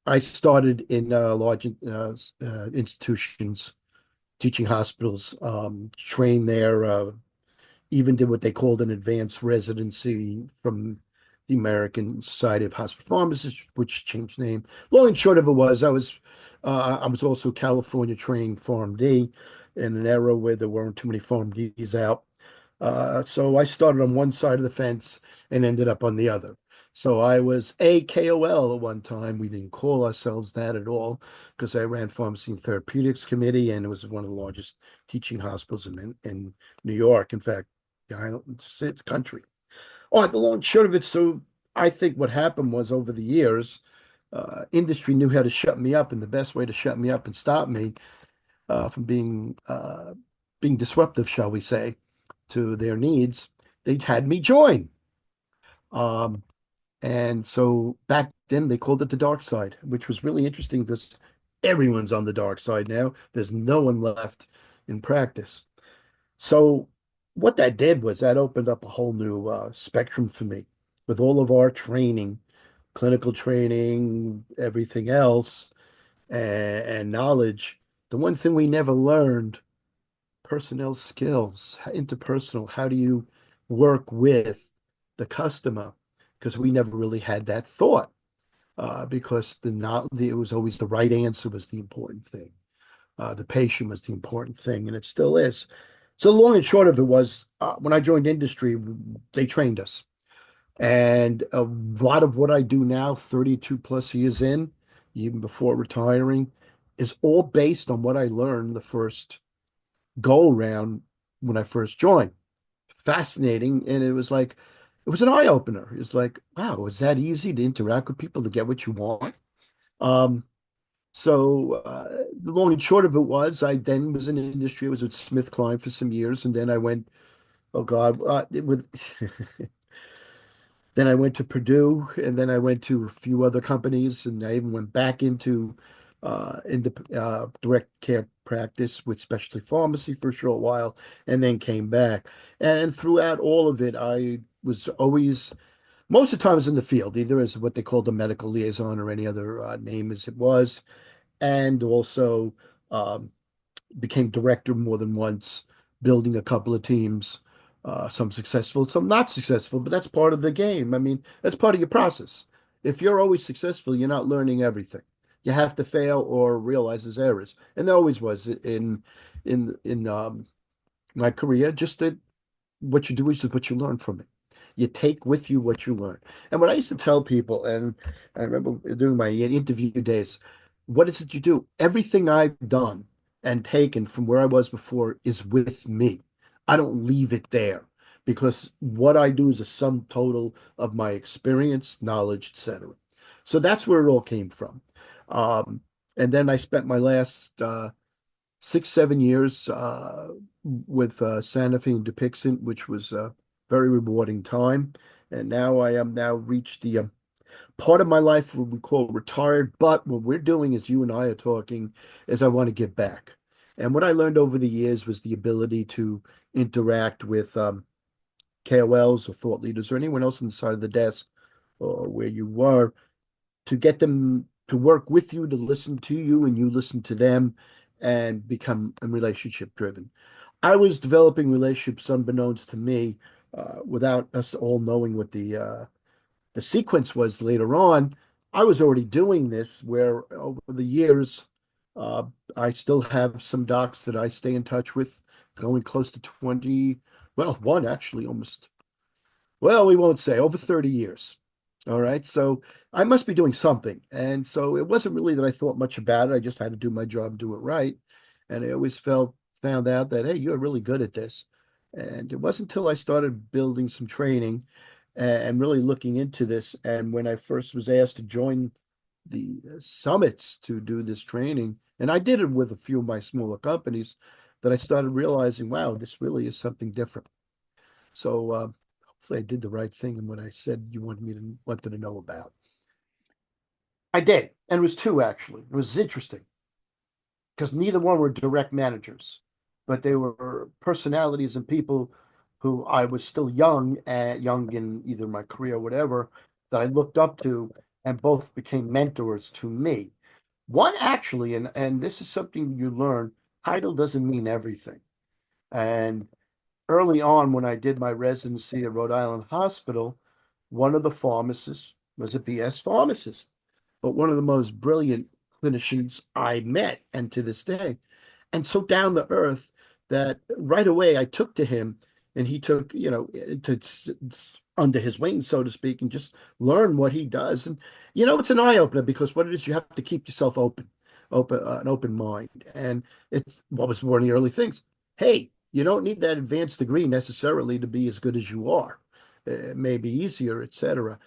I started in large institutions, teaching hospitals, trained there, even did what they called an advanced residency from the American Society of Hospital Pharmacists, which changed name. Long and short of it was, I was also California trained PharmD in an era where there weren't too many PharmDs out. So I started on one side of the fence and ended up on the other. So I was a KOL at one time. We didn't call ourselves that at all because I ran Pharmacy and Therapeutics Committee, and it was one of the largest teaching hospitals in New York. In fact, it's country. All right, the long and short of it. So I think what happened was over the years, industry knew how to shut me up, and the best way to shut me up and stop me from being disruptive, shall we say, to their needs, they had me join. Um, and so back then they called it the dark side, which was really interesting because everyone's on the dark side now. There's no one left in practice. So what that did was that opened up a whole new spectrum for me with all of our training, clinical training, everything else, and knowledge. The one thing we never learned, personnel skills, interpersonal, how do you work with the customer? Because we never really had that thought, because it was always the right answer was the important thing. The patient was the important thing, and it still is. So the long and short of it was, when I joined industry, they trained us. And a lot of what I do now, 32 plus years in, even before retiring, is all based on what I learned the first go around when I first joined. Fascinating. And it was an eye opener. It's like, wow, is that easy to interact with people to get what you want? Um, the long and short of it was, I then was in the industry. I was with SmithKline for some years, and then I went, oh God, with then I went to Purdue, and then I went to a few other companies, and I even went back into direct care practice with specialty pharmacy for a short while, and then came back. And throughout all of it, I was always most of the time I was in the field, either as what they called a medical liaison or any other name as it was, and also um, became director more than once, building a couple of teams, some successful, some not successful, but that's part of the game. I mean, that's part of your process. If you're always successful, you're not learning everything. You have to fail or realize there's errors, and there always was in my career. Just that what you do is what you learn from it. You take with you what you learn. And what I used to tell people, and I remember doing my interview days, what is it you do? Everything I've done and taken from where I was before is with me. I don't leave it there because what I do is a sum total of my experience, knowledge, etc. So that's where it all came from. Um, and then I spent my last 6, 7 years with Sanofi and Dupixent, which was a very rewarding time. And now I am now reached the part of my life what we call retired. But what we're doing, as you and I are talking, is I want to give back. And what I learned over the years was the ability to interact with KOLs or thought leaders or anyone else on the side of the desk or where you were, to get them to work with you, to listen to you, and you listen to them and become relationship driven. I was developing relationships unbeknownst to me, without us all knowing what the sequence was later on. I was already doing this where over the years, uh, I still have some docs that I stay in touch with, going close to 20, well, one actually almost, well, we won't say over 30 years. All right. So I must be doing something. And so it wasn't really that I thought much about it. I just had to do my job, do it right. And I always found out that, hey, you're really good at this. And it wasn't until I started building some training and really looking into this. And when I first was asked to join the summits to do this training, and I did it with a few of my smaller companies, that I started realizing, wow, this really is something different. So hopefully I did the right thing in what I said you wanted to know about. I did, and it was two actually. It was interesting because neither one were direct managers, but they were personalities and people who I was still young in either my career or whatever, that I looked up to, and both became mentors to me. One actually, and this is something you learn, title doesn't mean everything. And early on, when I did my residency at Rhode Island Hospital, one of the pharmacists was a BS pharmacist, but one of the most brilliant clinicians I met, and to this day. And so down the earth that right away I took to him, and he took, under his wing, so to speak, and just learn what he does. And it's an eye opener because what it is, you have to keep yourself an open mind. And it's what was one of the early things. Hey, you don't need that advanced degree necessarily to be as good as you are. It may be easier, etc.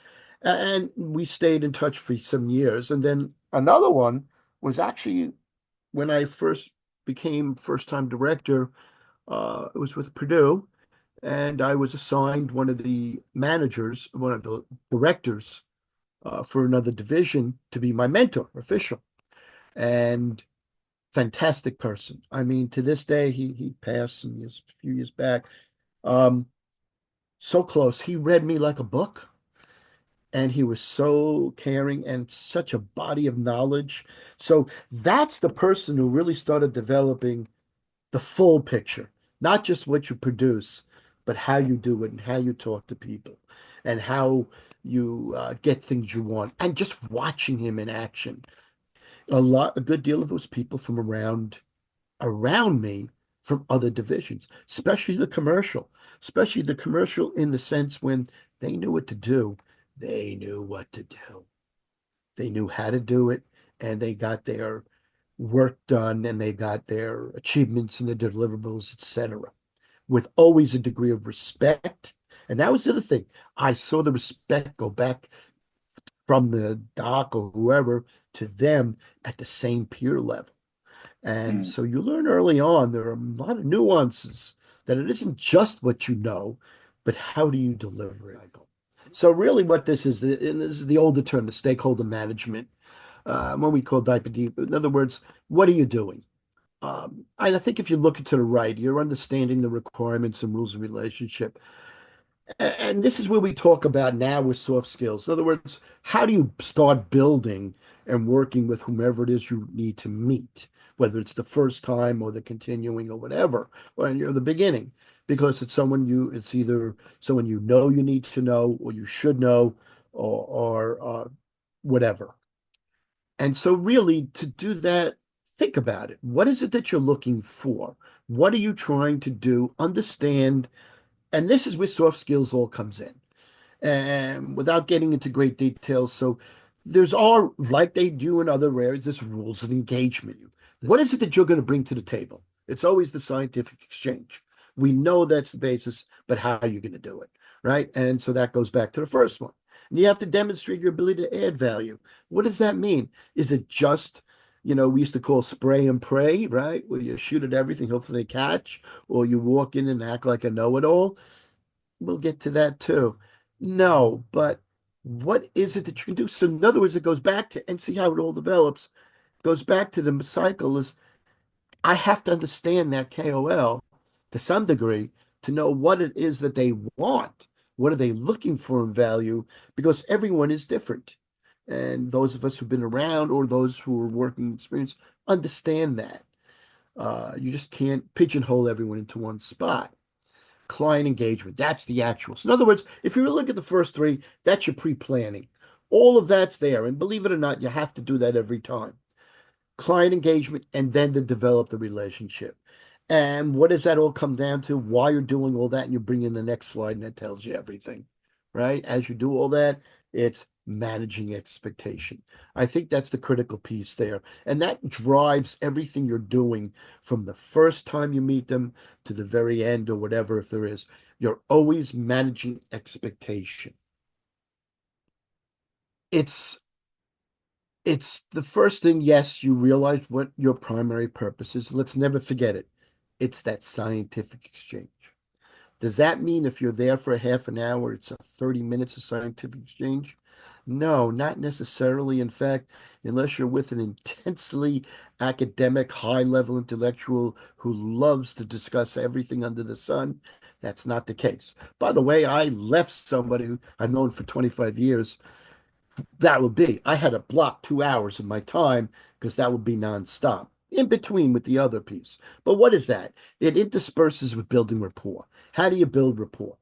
And we stayed in touch for some years. And then another one was actually when I first became first-time director. It was with Purdue, and I was assigned one of the managers, one of the directors for another division to be my mentor, official, and fantastic person. I mean, to this day, he passed a few years back. Um, so close. He read me like a book, and he was so caring and such a body of knowledge. So that's the person who really started developing the full picture, not just what you produce, but how you do it and how you talk to people and how you get things you want. And just watching him in action. A good deal of those people from around me from other divisions, especially the commercial in the sense when they knew what to do, they knew what to do. They knew how to do it, and they got their work done, and they got their achievements and their deliverables, etc., with always a degree of respect. And that was the other thing. I saw the respect go back from the doc or whoever to them at the same peer level. And Mm. so you learn early on there are a lot of nuances that it isn't just what you know, but how do you deliver it? So really what this is, and this is the older term, the stakeholder management, what we call DIPD. In other words, what are you doing? And I think if you look to the right, you're understanding the requirements and rules of relationship. And this is where we talk about now with soft skills. In other words, how do you start building and working with whomever it is you need to meet, whether it's the first time or the continuing or whatever, or you're the beginning, because it's either someone you know you need to know or you should know or whatever. And so, really, to do that, think about it. What is it that you're looking for? What are you trying to do? Understand. And this is where soft skills all comes in. And without getting into great details, so there's all, like they do in other areas, this rules of engagement. What is it that you're going to bring to the table? It's always the scientific exchange. We know that's the basis, but how are you going to do it? Right. And so that goes back to the first one. And you have to demonstrate your ability to add value. What does that mean? Is it just, we used to call spray and pray, right? Where you shoot at everything, hopefully they catch, or you walk in and act like a know-it-all? We'll get to that too. No, but what is it that you can do? So, in other words, it goes back to, and see how it all develops, goes back to the cycle is I have to understand that KOL to some degree to know what it is that they want. What are they looking for in value? Because everyone is different. And those of us who've been around or those who are working experience understand that. You just can't pigeonhole everyone into one spot. Client engagement, that's the actual. So in other words, if you look at the first three, that's your pre-planning. All of that's there. And believe it or not, you have to do that every time. Client engagement and then to develop the relationship. And what does that all come down to? Why you're doing all that, and you bring in the next slide, and that tells you everything, right? As you do all that, it's managing expectation. I think that's the critical piece there. And that drives everything you're doing from the first time you meet them to the very end or whatever, if there is. You're always managing expectation. It's it's the first thing, yes, you realize what your primary purpose is. Let's never forget it. It's that scientific exchange. Does that mean if you're there for a half an hour, it's a 30 minutes of scientific exchange? No, not necessarily. In fact, unless you're with an intensely academic, high-level intellectual who loves to discuss everything under the sun, that's not the case. By the way, I left somebody who I've known for 25 years That would be. I had to block 2 hours of my time because that would be nonstop in between with the other piece. But what is that? It intersperses with building rapport. How do you build rapport?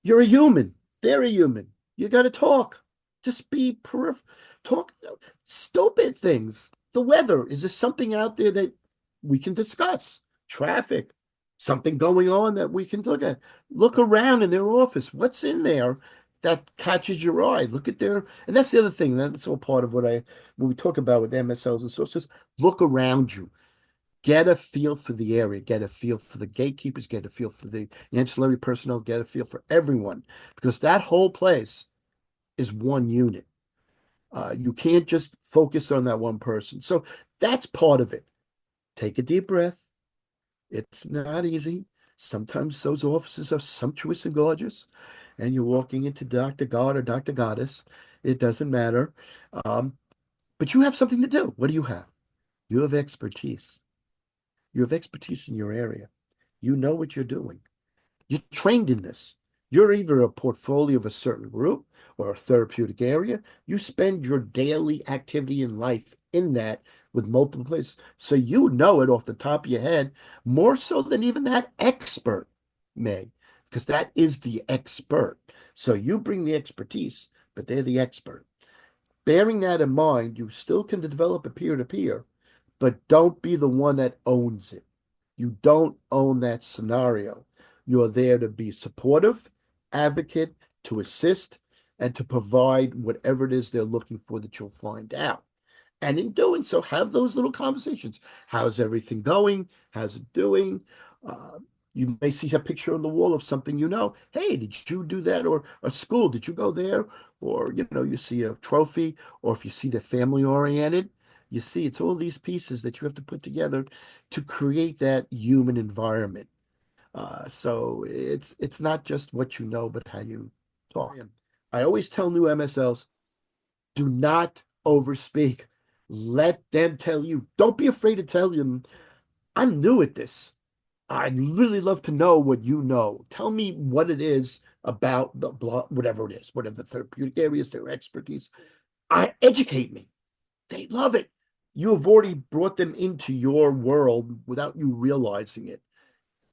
You're a human. They're a human. You got to talk. Just be talk stupid things. The weather. Is there something out there that we can discuss? Traffic. Something going on that we can look at. Look around in their office. What's in there that catches your eye? Look at their, and that's the other thing. That's all part of when we talk about with MSLs and sources. Look around you. Get a feel for the area, get a feel for the gatekeepers, get a feel for the ancillary personnel, get a feel for everyone, because that whole place is one unit. You can't just focus on that one person. So that's part of it. Take a deep breath. It's not easy. Sometimes those offices are sumptuous and gorgeous, and you're walking into Dr. God or Dr. Goddess. It doesn't matter. Um, but you have something to do. What do you have? You have expertise. You have expertise in your area. You know what you're doing. You're trained in this. You're either a portfolio of a certain group or a therapeutic area. You spend your daily activity in life in that with multiple places. So you know it off the top of your head more so than even that expert may, because that is the expert. So you bring the expertise, but they're the expert. Bearing that in mind, you still can develop a peer to peer, but don't be the one that owns it. You don't own that scenario. You're there to be supportive, advocate, to assist, and to provide whatever it is they're looking for that you'll find out. And in doing so, have those little conversations. How's everything going? How's it doing? Uh, you may see a picture on the wall of something you know. Hey, did you do that? Or a school, did you go there? Or, you see a trophy, or if you see the family oriented, you see it's all these pieces that you have to put together to create that human environment. So it's not just what you know, but how you talk. I always tell new MSLs, do not overspeak. Let them tell you. Don't be afraid to tell them, I'm new at this. I'd really love to know what you know. Tell me what it is about the whatever it is, whatever the therapeutic areas, their expertise. Educate me. They love it. You have already brought them into your world without you realizing it.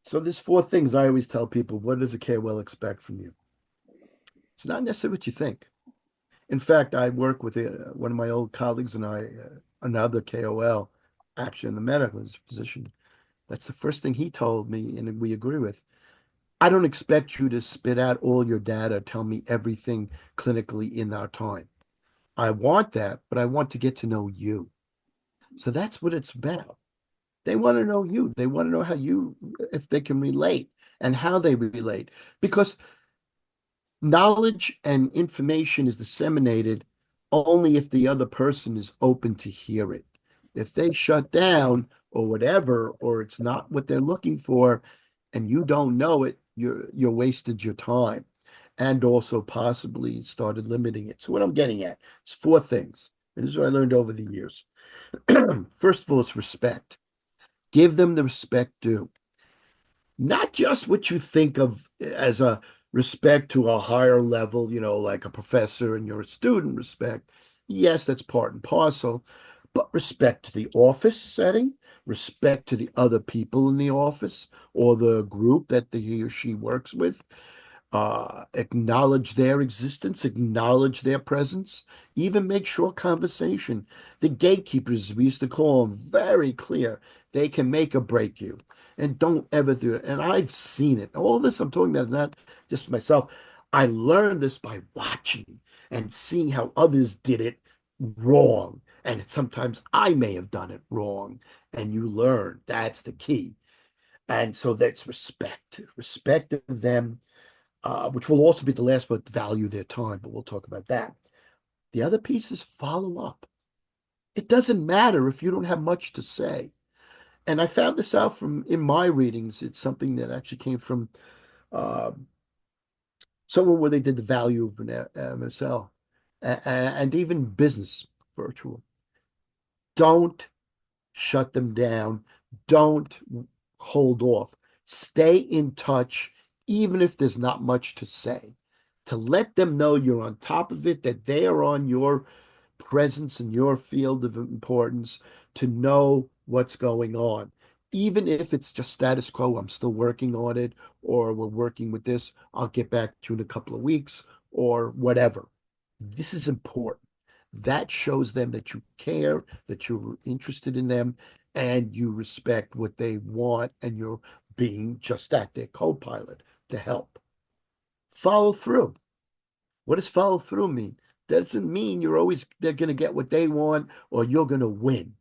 So there's four things I always tell people. What does a KOL expect from you? It's not necessarily what you think. In fact, I work with one of my old colleagues and I, another KOL, actually in the medical position. That's the first thing he told me, and we agree with. I don't expect you to spit out all your data, tell me everything clinically in our time. I want that, but I want to get to know you. So that's what it's about. They want to know you. They want to know how you, if they can relate and how they relate. Because knowledge and information is disseminated only if the other person is open to hear it. If they shut down or whatever, or it's not what they're looking for, and you don't know it, you're wasted your time and also possibly started limiting it. So what I'm getting at is four things. And this is what I learned over the years. First of all, it's respect. Give them the respect due. Not just what you think of as a respect to a higher level, like a professor and you're a student respect. Yes, that's part and parcel, but respect to the office setting, respect to the other people in the office or the group that he or she works with, acknowledge their existence, acknowledge their presence, even make sure conversation. The gatekeepers, we used to call them, very clear. They can make or break you. And don't ever do it. And I've seen it. All this I'm talking about is not just myself. I learned this by watching and seeing how others did it wrong. And sometimes I may have done it wrong. And you learn. That's the key. And so that's respect. Respect of them, which will also be the last one, value their time, but we'll talk about that. The other piece is follow up. It doesn't matter if you don't have much to say. And I found this out from in my readings. It's something that actually came from uh, somewhere where they did the value of an MSL and even business virtual. Don't shut them down. Don't hold off. Stay in touch, even if there's not much to say. to let them know you're on top of it, that they are on your presence in your field of importance, to know what's going on. Even if it's just status quo, I'm still working on it, or we're working with this, I'll get back to you in a couple of weeks, or whatever. This is important. That shows them that you care, that you're interested in them, and you respect what they want, and you're being just that, their co-pilot to help. Follow through. What does follow through mean? Doesn't mean you're always they're going to get what they want or you're going to win.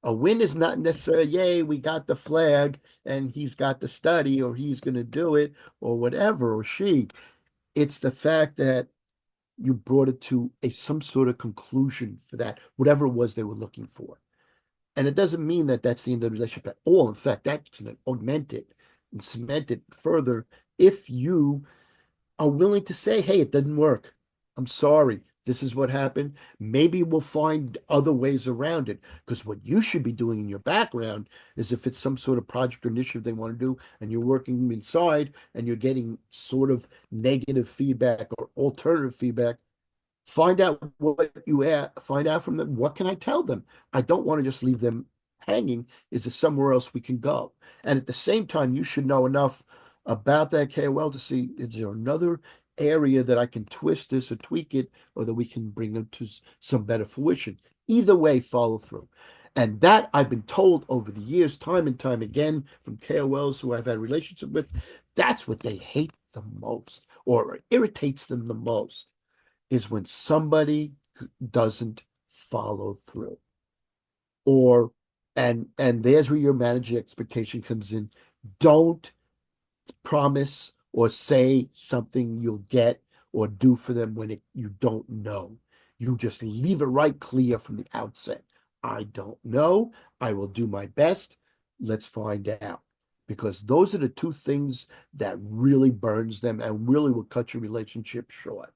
A win is not necessarily, yay, we got the flag and he's got the study or he's going to do it or whatever, or she. It's the fact that you brought it to some sort of conclusion for that, whatever it was they were looking for. And it doesn't mean that that's the end of the relationship at all. In fact, that can augment it and cement it further if you are willing to say, hey, it didn't work. I'm sorry. This is what happened. Maybe we'll find other ways around it. Because what you should be doing in your background is, if it's some sort of project or initiative they want to do and you're working inside and you're getting sort of negative feedback or alternative feedback, find out what you find out from them. What can I tell them? I don't want to just leave them hanging. Is there somewhere else we can go? And at the same time, you should know enough about that KOL to see, is there another area that I can twist this or tweak it, or that we can bring them to some better fruition. Either way, follow through. And that I've been told over the years, time and time again, from KOLs who I've had relationships with, that's what they hate the most or irritates them the most, is when somebody doesn't follow through. Or and there's where your managing expectation comes in. Don't promise or say something you'll get or do for them when you don't know. You just leave it right clear from the outset. I don't know. I will do my best. Let's find out. Because those are the two things that really burns them and really will cut your relationship short.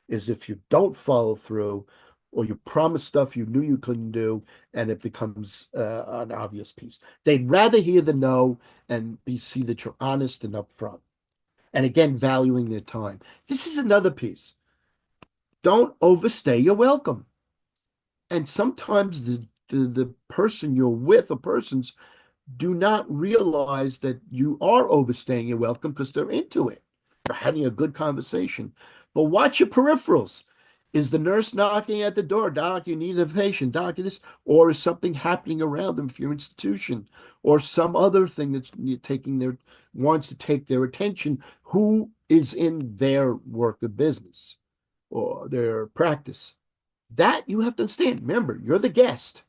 Is if you don't follow through, or you promise stuff you knew you couldn't do, and it becomes an obvious piece. They'd rather hear the no and see that you're honest and upfront. And again, valuing their time. This is another piece. Don't overstay your welcome. And sometimes the person you're with, or persons, do not realize that you are overstaying your welcome because they're into it. They're having a good conversation. But watch your peripherals. Is the nurse knocking at the door? Doc, you need a patient. Doc, this, or is something happening around them for your institution, or some other thing that's taking their wants to take their attention? Who is in their work of business or their practice? That you have to understand. Remember, you're the guest.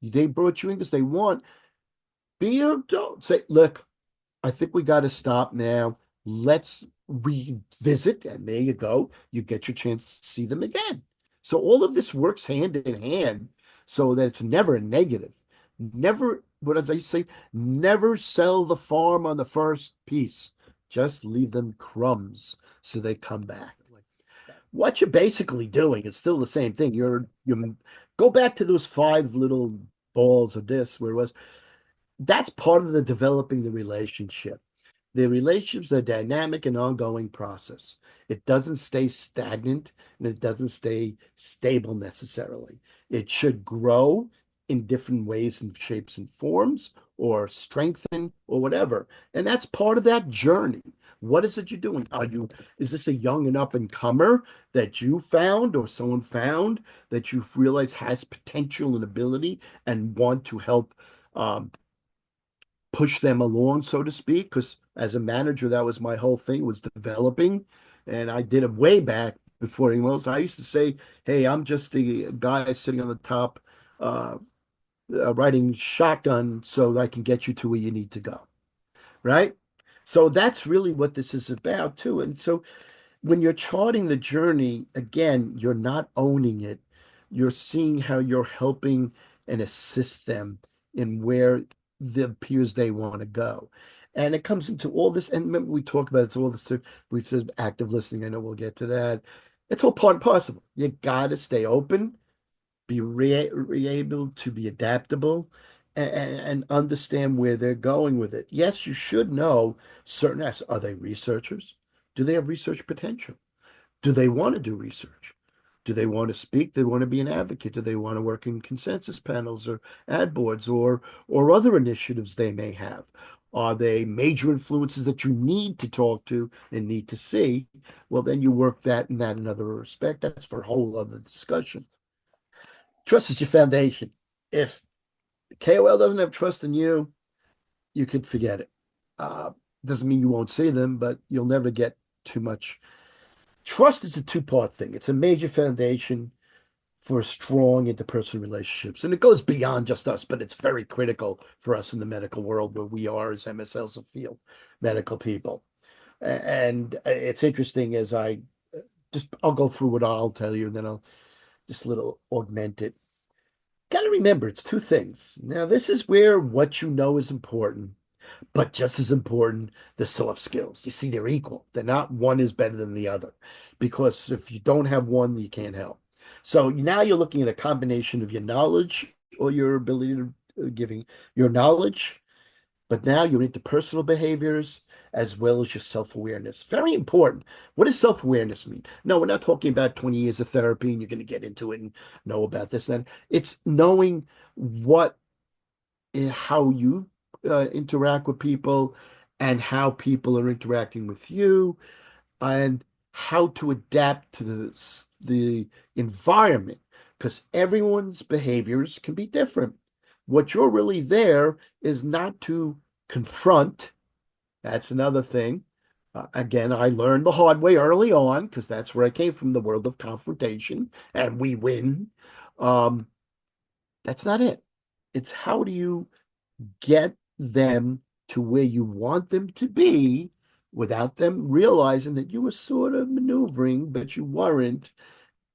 They brought you in because they want. Be or don't say, look, I think we got to stop now. Let's revisit. And there you go. You get your chance to see them again. So all of this works hand in hand so that it's never a negative. Never, what does I say? Never sell the farm on the first piece. Just leave them crumbs so they come back. What you're basically doing, it's still the same thing. You go back to those five little balls of this where it was. That's part of the developing the relationship. The relationships are a dynamic and ongoing process. It doesn't stay stagnant and it doesn't stay stable necessarily. It should grow in different ways and shapes and forms, or strengthen or whatever. And that's part of that journey. What is it you're doing? Is this a young and up and comer that you found or someone found that you realize has potential and ability and want to help push them along, so to speak? Because as a manager, that was my whole thing, was developing. And I did it way back before anyone else. I used to say, hey, I'm just the guy sitting on the top uh, riding shotgun so I can get you to where you need to go. Right? So that's really what this is about, too. And so when you're charting the journey, again, you're not owning it. You're seeing how you're helping and assist them in where the appears they want to go. And it comes into all this, and remember we talked about it's all this, we've said active listening. I know we'll get to that. It's all part and parcel. You got to stay open, be able to be adaptable, and understand where they're going with it. Yes, you should know certain aspects. Are they researchers? Do they have research potential? Do they want to do research? Do they want to speak? Do they want to be an advocate? Do they want to work in consensus panels or ad boards or other initiatives they may have? Are they major influences that you need to talk to and need to see? Well, then you work that in that another respect. That's for a whole other discussion. Trust is your foundation. If the KOL doesn't have trust in you, you could forget it. Uh, doesn't mean you won't see them, but you'll never get too much. Trust is a two-part thing. It's a major foundation for strong interpersonal relationships. And it goes beyond just us, but it's very critical for us in the medical world where we are as MSLs of field medical people. And it's interesting as I'll go through what I'll tell you, and then I'll just a little augment it. Got to remember, it's two things. Now, this is where what you know is important, but just as important, the soft skills. You see, they're equal. They're not one is better than the other, because if you don't have one, you can't help. So now you're looking at a combination of your knowledge or your ability to giving your knowledge, but now you're into personal behaviors as well as your self-awareness. Very important. What does self-awareness mean? No, we're not talking about 20 years of therapy and you're going to get into it and know about this and that. It's knowing what how you interact with people and how people are interacting with you and how to adapt to the environment because everyone's behaviors can be different. What you're really there is not to confront. That's another thing. Again, I learned the hard way early on because that's where I came from, the world of confrontation, and we win. Um, that's not it. It's how do you get them to where you want them to be without them realizing that you were sort of maneuvering, but you weren't,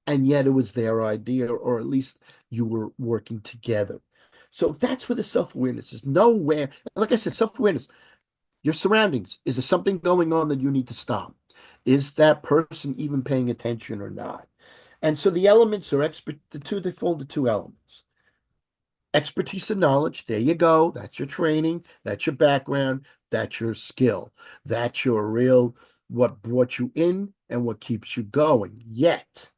and yet it was their idea, or at least you were working together. So that's where the self-awareness is. Nowhere, like I said, self-awareness, your surroundings. Is there something going on that you need to stop? Is that person even paying attention or not? And so the elements are they fall into two elements. Expertise and knowledge, there you go. That's your training, that's your background, that's your skill. That's your real what brought you in and what keeps you going. Yet,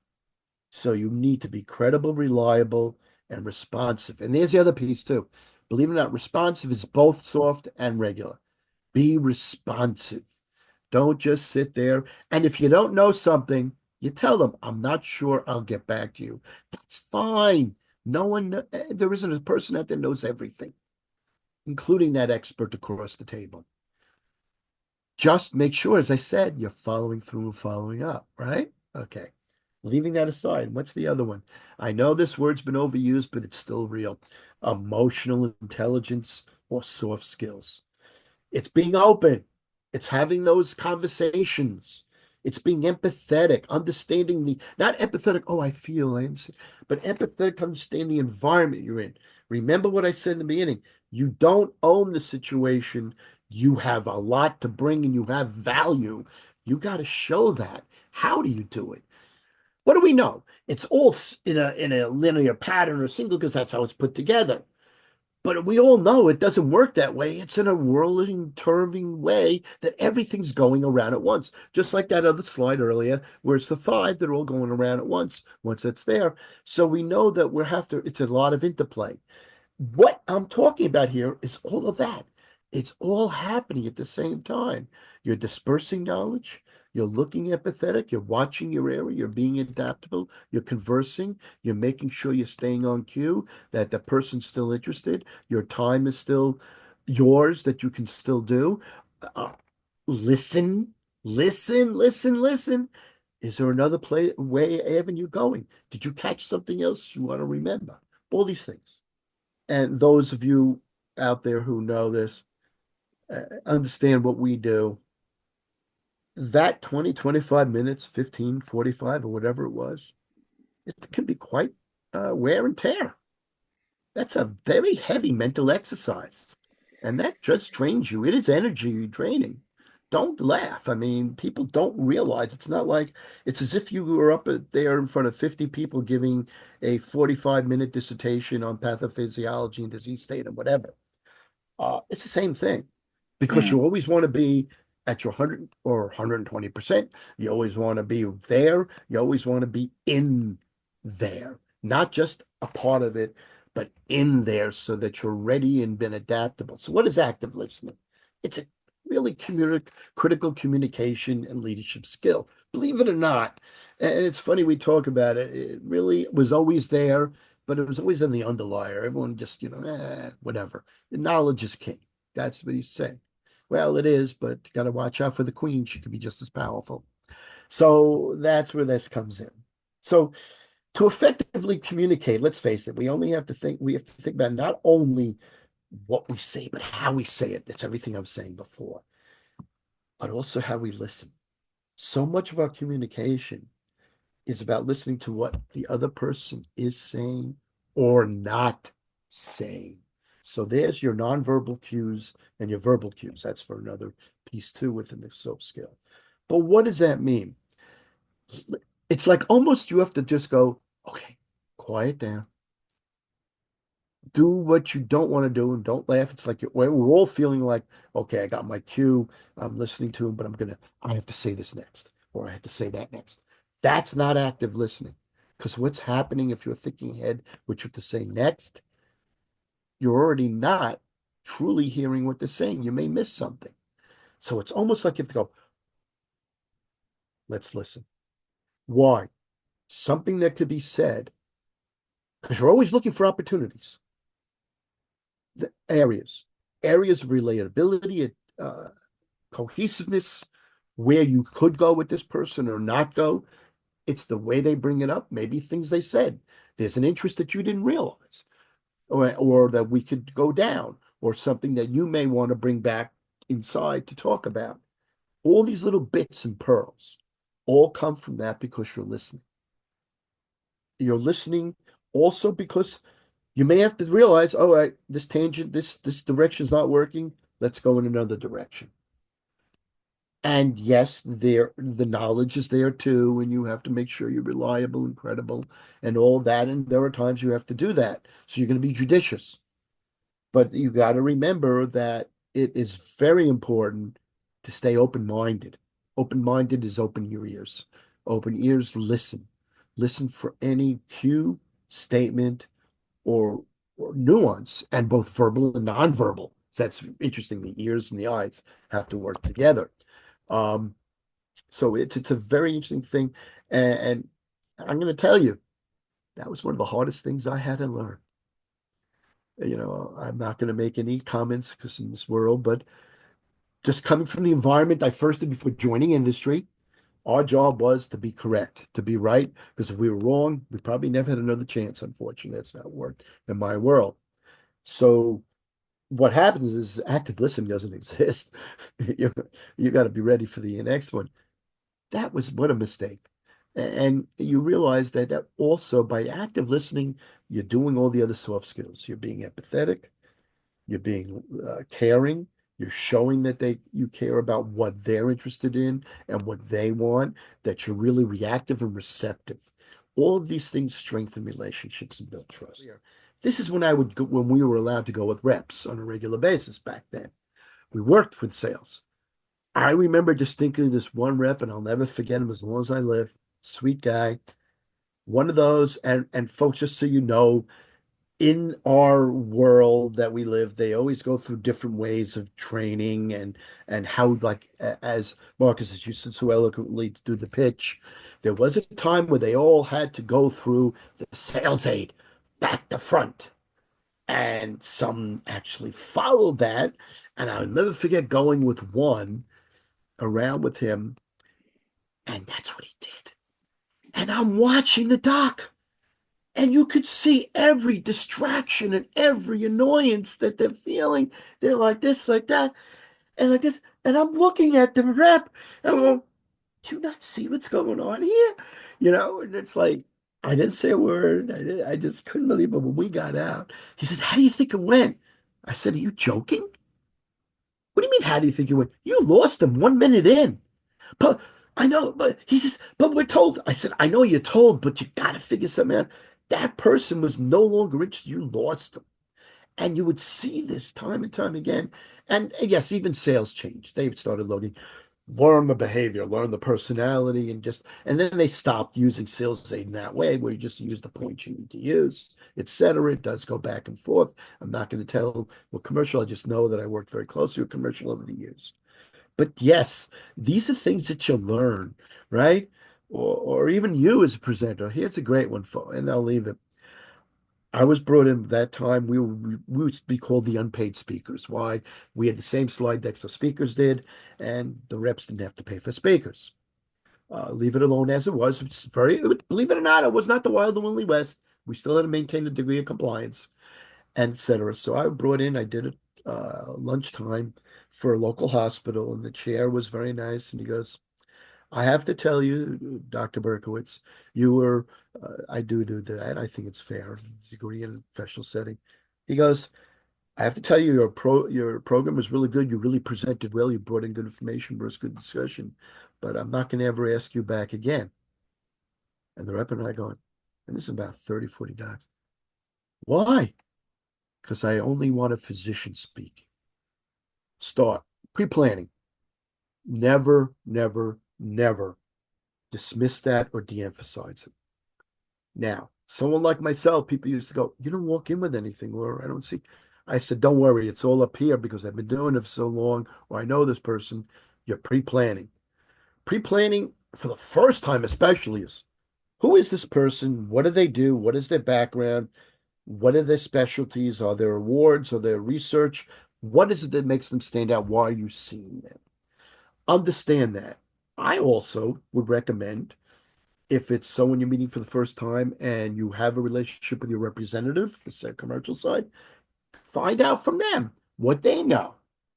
so you need to be credible, reliable, and responsive. And there's the other piece too. Believe it or not, responsive is both soft and regular. Be responsive. Don't just sit there. And if you don't know something, you tell them, I'm not sure, I'll get back to you. That's fine. No one, there isn't a person out there knows everything, including that expert across the table. Just make sure, as I said, you're following through and following up, right? Okay. Leaving that aside, what's the other one? I know this word's been overused, but it's still real. Emotional intelligence or soft skills. It's being open. It's having those conversations. It's being empathetic, understanding not empathetic, oh, I feel, I understand, but empathetic, understand the environment you're in. Remember what I said in the beginning. You don't own the situation. You have a lot to bring and you have value. You got to show that. How do you do it? What do we know? It's all in a linear pattern or single because that's how it's put together. But we all know it doesn't work that way. It's in a whirling, turning way that everything's going around at once. Just like that other slide earlier, where it's the five that are all going around at once it's there. So we know that it's a lot of interplay. What I'm talking about here is all of that. It's all happening at the same time. You're dispersing knowledge, you're looking empathetic, you're watching your area, you're being adaptable, you're conversing, you're making sure you're staying on cue, that the person's still interested, your time is still yours, that you can still do. Uh, listen, listen. Is there another way avenue going? Did you catch something else you want to remember? All these things. And those of you out there who know this, understand what we do. That 20, 25 minutes, 15, 45, or whatever it was, it can be quite wear and tear. That's a very heavy mental exercise. And that just drains you. It is energy draining. Don't laugh. I mean, people don't realize it's not like it's as if you were there in front of 50 people giving a 45-minute dissertation on pathophysiology and disease state and whatever. It's the same thing because Mm. you always want to be. at your 100 or 120%. You always want to be there. You always want to be in there, not just a part of it, but in there so that you're ready and been adaptable. So what is active listening? It's a really critical communication and leadership skill. Believe it or not. And it's funny we talk about it. It really was always there, but it was always in the underlier. Everyone just, whatever. Knowledge is king. That's what he's saying. Well, it is, but you got to watch out for the queen. She could be just as powerful. So that's where this comes in. So to effectively communicate, let's face it, we have to think about not only what we say, but how we say it. That's everything I was saying before, but also how we listen. So much of our communication is about listening to what the other person is saying or not saying. So there's your nonverbal cues and your verbal cues. That's for another piece too within the soft skill. But what does that mean? It's like almost you have to just go, okay, quiet down. Do what you don't want to do and don't laugh. It's like we're all feeling like, okay, I got my cue. I'm listening to him, but I have to say this next, or I have to say that next. That's not active listening. Because what's happening if you're thinking ahead, what you have to say next, you're already not truly hearing what they're saying. You may miss something. So it's almost like you have to go, let's listen. Why? Something that could be said, because you're always looking for opportunities, the areas of relatability, uh, cohesiveness, where you could go with this person or not go. It's the way they bring it up, maybe things they said. There's an interest that you didn't realize, or that we could go down, or something that you may want to bring back inside to talk about. All these little bits and pearls all come from that because you're listening. You're listening also because you may have to realize, all right, this tangent, this direction's not working. Let's go in another direction. And yes, the knowledge is there too, and you have to make sure you're reliable and credible and all that. And there are times you have to do that. So you're going to be judicious. But you got to remember that it is very important to stay open-minded. Open-minded is open your ears. Open ears, listen. Listen for any cue, statement, or nuance, and both verbal and nonverbal. So that's interesting. The ears and the eyes have to work together. Um, so it's a very interesting thing, and I'm going to tell you that was one of the hardest things I had to learn. I'm not going to make any comments because in this world, but just coming from the environment I first did before joining industry, our job was to be correct, to be right. Because if we were wrong, we probably never had another chance. Unfortunately, that's not worked in my world. So what happens is active listening doesn't exist. You, you got to be ready for the next one. That was what a mistake. And you realize that also by active listening, you're doing all the other soft skills. You're being empathetic, you're being caring, you're showing that you care about what they're interested in and what they want, that you're really reactive and receptive. All of these things strengthen relationships and build trust. This is when when we were allowed to go with reps on a regular basis back then. We worked with sales. I remember distinctly this one rep, and I'll never forget him as long as I live. Sweet guy. One of those, and folks, just so you know, in our world that we live, they always go through different ways of training and how, like as Marcus has used so eloquently to do the pitch. There was a time where they all had to go through the sales aid back to front. And some actually followed that. And I'll never forget going with one around with him, and that's what he did. And I'm watching the doc, and you could see every distraction and every annoyance that they're feeling. They're like this, like that, and like this. And I'm looking at the rep, and I'm going, do you not see what's going on here? And it's like, I didn't say a word. I just couldn't believe it when we got out. He says, how do you think it went? I said, are you joking? What do you mean, how do you think it went? You lost him 1 minute in. But I know, but he says, but we're told. I said, I know you're told, but you got to figure something out. That person was no longer interested. You lost them. And you would see this time and time again. And yes, even sales changed. They started loading, learn the behavior, learn the personality, and then they stopped using sales aid in that way, where you just use the points you need to use, etc. It does go back and forth. I'm not going to tell what commercial. I just know that I worked very closely with commercial over the years. But yes, these are things that you learn, right? Or even you as a presenter. Here's a great one for, and I'll leave it. I was brought in at that time. We would be called the unpaid speakers. Why? We had the same slide decks the speakers did, and the reps didn't have to pay for speakers. Leave it alone as it was. Believe it or not, it was not the Wild and Woolly West. We still had to maintain a degree of compliance, and etc. So I brought in, I did it lunchtime for a local hospital, and the chair was very nice. And he goes, I have to tell you, Dr. Berkowitz, you were, I do that. I think it's fair. Degree in a professional setting. He goes, I have to tell you, your program was really good. You really presented well. You brought in good information, brought us good discussion. But I'm not going to ever ask you back again. And the rep and I going, and this is about 30, 40 docs. Why? Because I only want a physician speak. Start pre-planning. Never, never, never dismiss that or de-emphasize it. Now, someone like myself, people used to go, you don't walk in with anything, or I don't see. I said, don't worry, it's all up here because I've been doing it for so long, or I know this person. You're pre-planning. Pre-planning for the first time, especially, is who is this person? What do they do? What is their background? What are their specialties? Are there awards? Are there research? What is it that makes them stand out? Why are you seeing them? Understand that. I also would recommend if it's someone you're meeting for the first time and you have a relationship with your representative, the commercial side, find out from them what they know,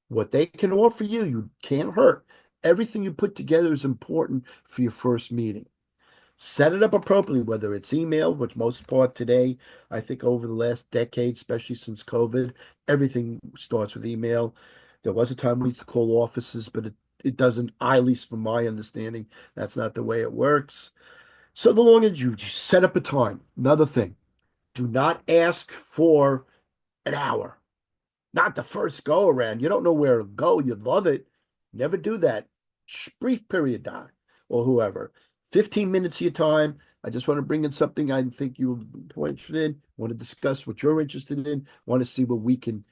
what they can offer you. You can't hurt. Everything you put together is important for your first meeting. Set it up appropriately, whether it's email, which most part today, I think over the last decade, especially since COVID, everything starts with email. There was a time we used to call offices, but it doesn't, at least from my understanding, that's not the way it works. So the longer you set up a time, another thing, do not ask for an hour. Not the first go around. You don't know where to go. You'd love it. Never do that. Brief period, Doc, or whoever. 15 minutes of your time. I just want to bring in something I think you're interested in. Want to discuss what you're interested in. Want to see what we can,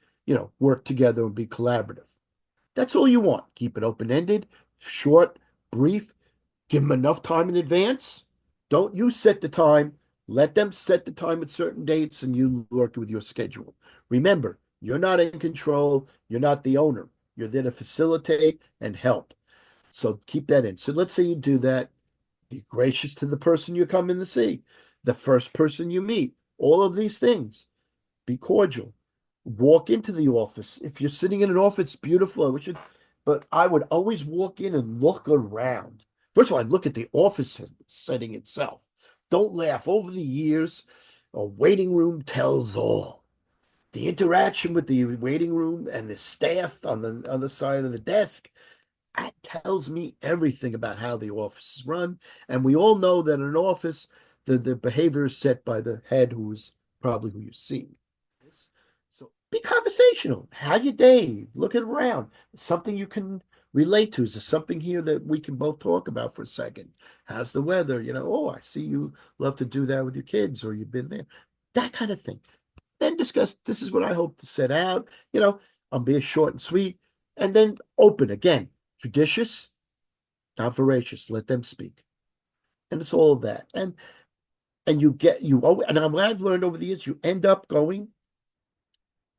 work together and be collaborative. That's all you want. Keep it open-ended, short, brief. Give them enough time in advance. Don't you set the time. Let them set the time at certain dates and you work with your schedule. Remember, you're not in control. You're not the owner. You're there to facilitate and help. So keep that in. So let's say you do that. Be gracious to the person you come in to see, the first person you meet, all of these things. Be cordial. Walk into the office. If you're sitting in an office, beautiful. But I would always walk in and look around. First of all, I look at the office setting itself. Don't laugh. Over the years, a waiting room tells all. The interaction with the waiting room and the staff on the other side of the desk, that tells me everything about how the office is run. And we all know that in an office, the behavior is set by the head, who's probably who you're seeing. So be conversational. How your day? Look it around. Something you can relate to. Is there something here that we can both talk about for a second? How's the weather? Oh, I see you love to do that with your kids, or you've been there. That kind of thing. Then discuss, this is what I hope to set out. I'll be short and sweet. And then open again. Judicious, not voracious. Let them speak. And it's all of that. And and what I've learned over the years, you end up going,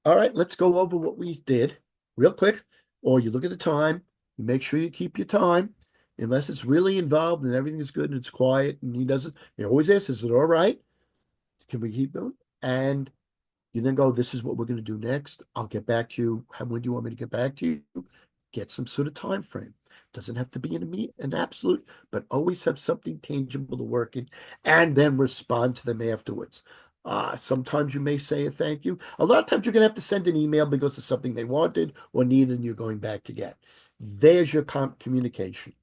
all right, let's go over what we did real quick. Or you look at the time, you make sure you keep your time, unless it's really involved and everything is good and it's quiet and he always asks, is it all right? Can we keep going? And you then go, this is what we're going to do next. I'll get back to you. When do you want me to get back to you? Get some sort of time frame. Doesn't have to be an absolute, but always have something tangible to work in and then respond to them afterwards. Sometimes you may say a thank you. A lot of times you're going to have to send an email because it's something they wanted or needed and you're going back to get. There's your communication.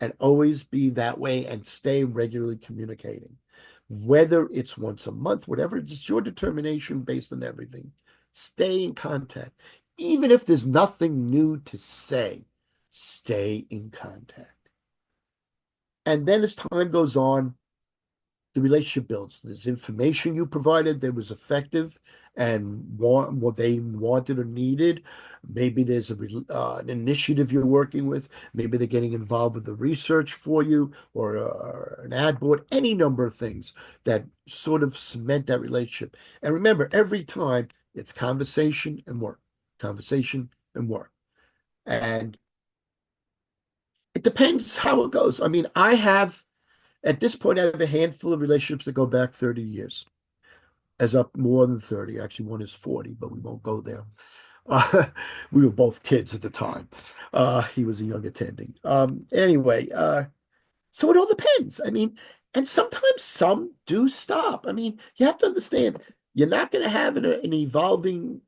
And always be that way and stay regularly communicating. Whether it's once a month, whatever, it's your determination based on everything. Stay in contact. Even if there's nothing new to say, stay in contact. And then as time goes on, the relationship builds. There's information you provided that was effective and what they wanted or needed. Maybe there's an initiative you're working with. Maybe they're getting involved with the research for you or an ad board, any number of things that sort of cement that relationship. And remember, every time it's conversation and work, conversation and work. And it depends how it goes. I mean, at this point, I have a handful of relationships that go back 30 years, as up more than 30. Actually, one is 40, but we won't go there. Uh, we were both kids at the time. He was a young attending. Anyway, so it all depends. I mean, and sometimes some do stop. I mean, you have to understand, you're not going to have an evolving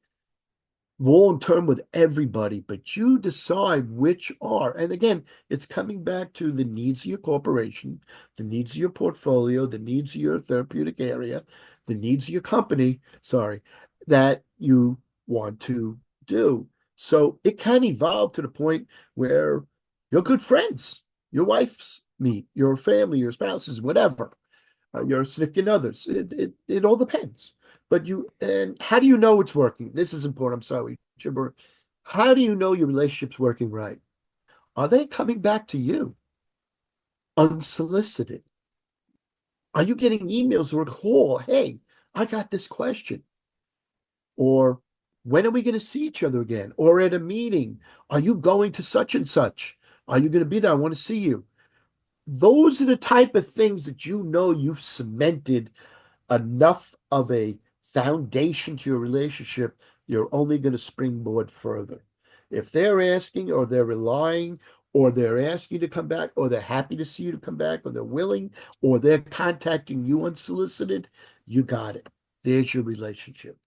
long term with everybody, but you decide which are. And again, it's coming back to the needs of your corporation, the needs of your portfolio, the needs of your therapeutic area, the needs of your company, sorry, that you want to do. So it can evolve to the point where you're good friends, your wife's meet, your family, your spouses, whatever, your significant others. It all depends. But and how do you know it's working? This is important. I'm sorry, Chibber. How do you know your relationship's working right? Are they coming back to you unsolicited? Are you getting emails or a call? Hey, I got this question. Or when are we going to see each other again? Or at a meeting, are you going to such and such? Are you going to be there? I want to see you. Those are the type of things that you know you've cemented enough of a foundation to your relationship, you're only going to springboard further. If they're asking or they're relying or they're asking you to come back or they're happy to see you to come back or they're willing or they're contacting you unsolicited, you got it. There's your relationship.